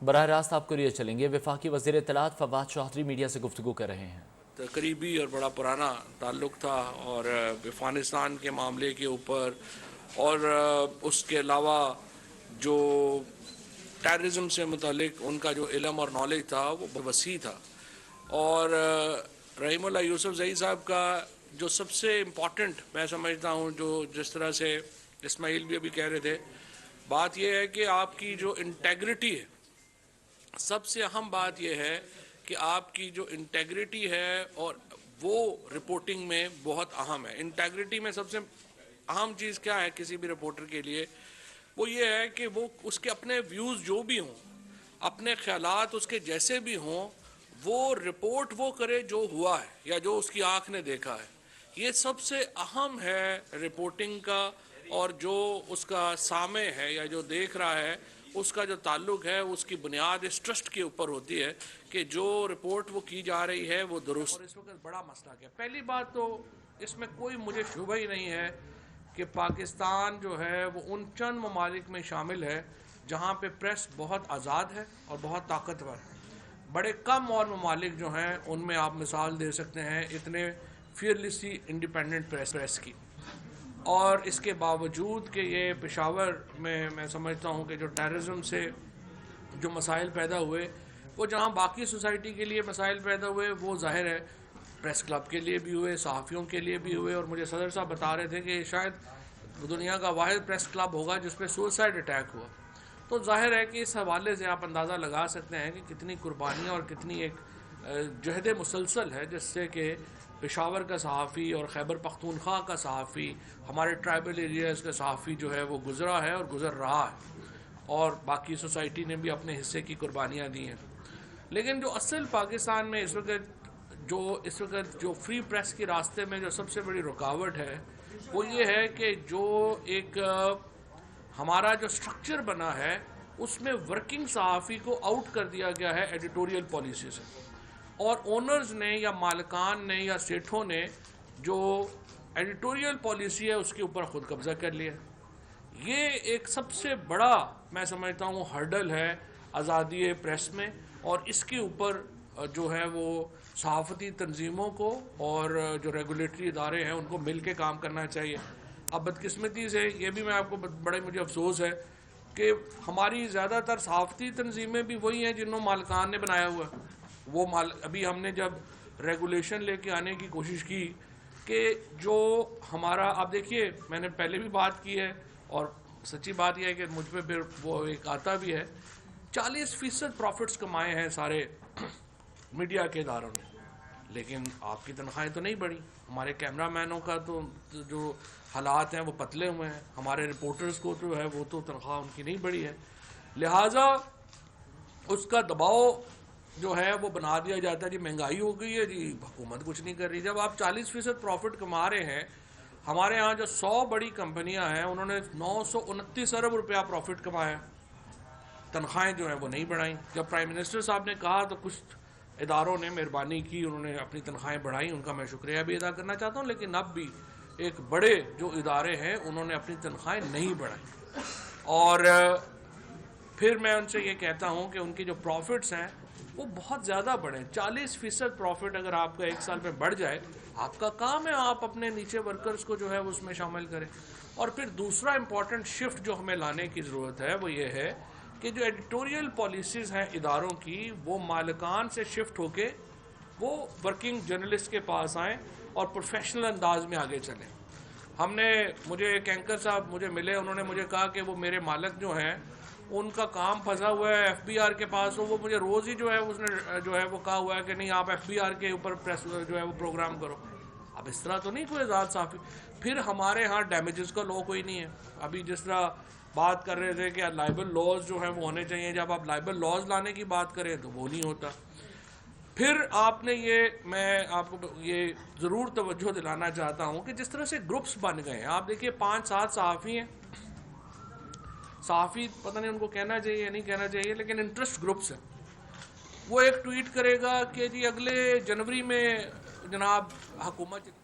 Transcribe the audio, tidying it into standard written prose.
براہ راست آپ کو لیے چلیں گے۔ وفاقی وزیر اطلاعات فواد چوہدری میڈیا سے گفتگو کر رہے ہیں۔ قریبی اور بڑا پرانا تعلق تھا، اور افغانستان کے معاملے کے اوپر اور اس کے علاوہ جو ٹیررزم سے متعلق ان کا جو علم اور نالج تھا وہ بہت وسیع تھا۔ اور رحیم اللہ یوسف زئی صاحب کا جو سب سے امپورٹنٹ میں سمجھتا ہوں، جو جس طرح سے اسماعیل بھی ابھی کہہ رہے تھے، بات یہ ہے کہ آپ کی جو انٹیگریٹی ہے، سب سے اہم بات یہ ہے کہ آپ کی جو انٹیگریٹی ہے، اور وہ رپورٹنگ میں بہت اہم ہے۔ انٹیگریٹی میں سب سے اہم چیز کیا ہے کسی بھی رپورٹر کے لیے؟ وہ یہ ہے کہ وہ اس کے اپنے ویوز جو بھی ہوں، اپنے خیالات اس کے جیسے بھی ہوں، وہ رپورٹ وہ کرے جو ہوا ہے یا جو اس کی آنکھ نے دیکھا ہے۔ یہ سب سے اہم ہے رپورٹنگ کا، اور جو اس کا سامع ہے یا جو دیکھ رہا ہے، اس کا جو تعلق ہے اس کی بنیاد اس ٹرسٹ کے اوپر ہوتی ہے کہ جو رپورٹ وہ کی جا رہی ہے وہ درست۔ اور اس وقت بڑا مسئلہ کیا؟ پہلی بات تو اس میں کوئی مجھے شبہ ہی نہیں ہے کہ پاکستان جو ہے وہ ان چند ممالک میں شامل ہے جہاں پہ پریس بہت آزاد ہے اور بہت طاقتور ہے۔ بڑے کم اور ممالک جو ہیں ان میں آپ مثال دے سکتے ہیں اتنے فیئرلیسلی انڈیپینڈنٹ پریس کی، اور اس کے باوجود کہ یہ پشاور میں سمجھتا ہوں کہ جو ٹیررزم سے جو مسائل پیدا ہوئے، وہ جہاں باقی سوسائٹی کے لیے مسائل پیدا ہوئے، وہ ظاہر ہے پریس کلب کے لیے بھی ہوئے، صحافیوں کے لیے بھی ہوئے، اور مجھے صدر صاحب بتا رہے تھے کہ شاید دنیا کا واحد پریس کلب ہوگا جس پہ سوسائڈ اٹیک ہوا۔ تو ظاہر ہے کہ اس حوالے سے آپ اندازہ لگا سکتے ہیں کہ کتنی قربانیاں اور کتنی ایک جہد مسلسل ہے جس سے کہ پشاور کا صحافی اور خیبر پختونخوا کا صحافی، ہمارے ٹرائبل ایریاز کا صحافی جو ہے وہ گزرا ہے اور گزر رہا ہے، اور باقی سوسائٹی نے بھی اپنے حصے کی قربانیاں دی ہیں۔ لیکن جو اصل پاکستان میں اس وقت جو فری پریس کے راستے میں جو سب سے بڑی رکاوٹ ہے، وہ یہ ہے کہ جو ایک ہمارا جو سٹرکچر بنا ہے اس میں ورکنگ صحافی کو آؤٹ کر دیا گیا ہے ایڈیٹوریل پالیسی سے، اور اونرز نے یا مالکان نے یا سیٹھوں نے جو ایڈیٹوریل پالیسی ہے اس کے اوپر خود قبضہ کر لیا۔ یہ ایک سب سے بڑا میں سمجھتا ہوں ہرڈل ہے آزادی پریس میں، اور اس کے اوپر جو ہے وہ صحافتی تنظیموں کو اور جو ریگولیٹری ادارے ہیں ان کو مل کے کام کرنا چاہیے۔ اب بدقسمتی سے یہ بھی میں آپ کو بڑے مجھے افسوس ہے کہ ہماری زیادہ تر صحافتی تنظیمیں بھی وہی ہیں جنہوں مالکان نے بنایا ہوا ہے۔ وہ ابھی ہم نے جب ریگولیشن لے کے آنے کی کوشش کی کہ جو ہمارا، آپ دیکھیے میں نے پہلے بھی بات کی ہے اور سچی بات یہ ہے کہ مجھ پہ پھر وہ ایک آتا بھی ہے، 40% پروفٹس کمائے ہیں سارے میڈیا کے اداروں نے، لیکن آپ کی تنخواہیں تو نہیں بڑھی۔ ہمارے کیمرہ مینوں کا تو جو حالات ہیں وہ پتلے ہوئے ہیں، ہمارے رپورٹرز کو جو ہے وہ تو تنخواہ ان کی نہیں بڑھی ہے، لہٰذا اس کا دباؤ جو ہے وہ بنا دیا جاتا ہے جی مہنگائی ہو گئی ہے، جی حکومت کچھ نہیں کر رہی۔ جب آپ 40% پروفٹ کما رہے ہیں، ہمارے ہاں جو 100 بڑی کمپنیاں ہیں انہوں نے 929 ارب روپیہ پروفٹ کمایا، تنخواہیں جو ہیں وہ نہیں بڑھائیں۔ جب پرائم منسٹر صاحب نے کہا تو کچھ اداروں نے مہربانی کی، انہوں نے اپنی تنخواہیں بڑھائیں، ان کا میں شکریہ بھی ادا کرنا چاہتا ہوں، لیکن اب بھی ایک بڑے جو ادارے ہیں انہوں نے اپنی تنخواہیں نہیں بڑھائیں۔ اور پھر میں ان سے یہ کہتا ہوں کہ ان کی جو پروفٹس ہیں وہ بہت زیادہ بڑھیں۔ 40% پروفٹ اگر آپ کا ایک سال میں بڑھ جائے، آپ کا کام ہے آپ اپنے نیچے ورکرز کو جو ہے اس میں شامل کریں۔ اور پھر دوسرا امپورٹنٹ شفٹ جو ہمیں لانے کی ضرورت ہے وہ یہ ہے کہ جو ایڈیٹوریل پالیسیز ہیں اداروں کی، وہ مالکان سے شفٹ ہو کے وہ ورکنگ جرنلسٹ کے پاس آئیں اور پروفیشنل انداز میں آگے چلیں۔ مجھے ایک اینکر صاحب مجھے ملے، انہوں نے مجھے کہا کہ وہ میرے مالک جو ہیں ان کا کام پھنسا ہوا ہے ایف بی آر کے پاس، وہ مجھے روز ہی جو ہے اس نے جو ہے وہ کہا ہوا ہے کہ نہیں آپ ایف بی آر کے اوپر پریس جو ہے وہ پروگرام کرو۔ اب اس طرح تو نہیں کوئی آزاد صحافی۔ پھر ہمارے ہاں ڈیمیجز کا لا کوئی نہیں ہے۔ ابھی جس طرح بات کر رہے تھے کہ لائبل لاز جو ہیں وہ ہونے چاہیے، جب آپ لائبل لاز لانے کی بات کریں تو وہ نہیں ہوتا۔ پھر آپ نے میں آپ کو یہ ضرور توجہ دلانا چاہتا ہوں کہ جس طرح سے گروپس بن گئے ہیں، آپ دیکھیے 5-7 صحافی ہیں، صحافی پتہ نہیں ان کو کہنا چاہیے یا نہیں کہنا چاہیے، لیکن انٹرسٹ گروپس ہیں۔ وہ ایک ٹویٹ کرے گا کہ جی اگلے جنوری میں جناب حکومت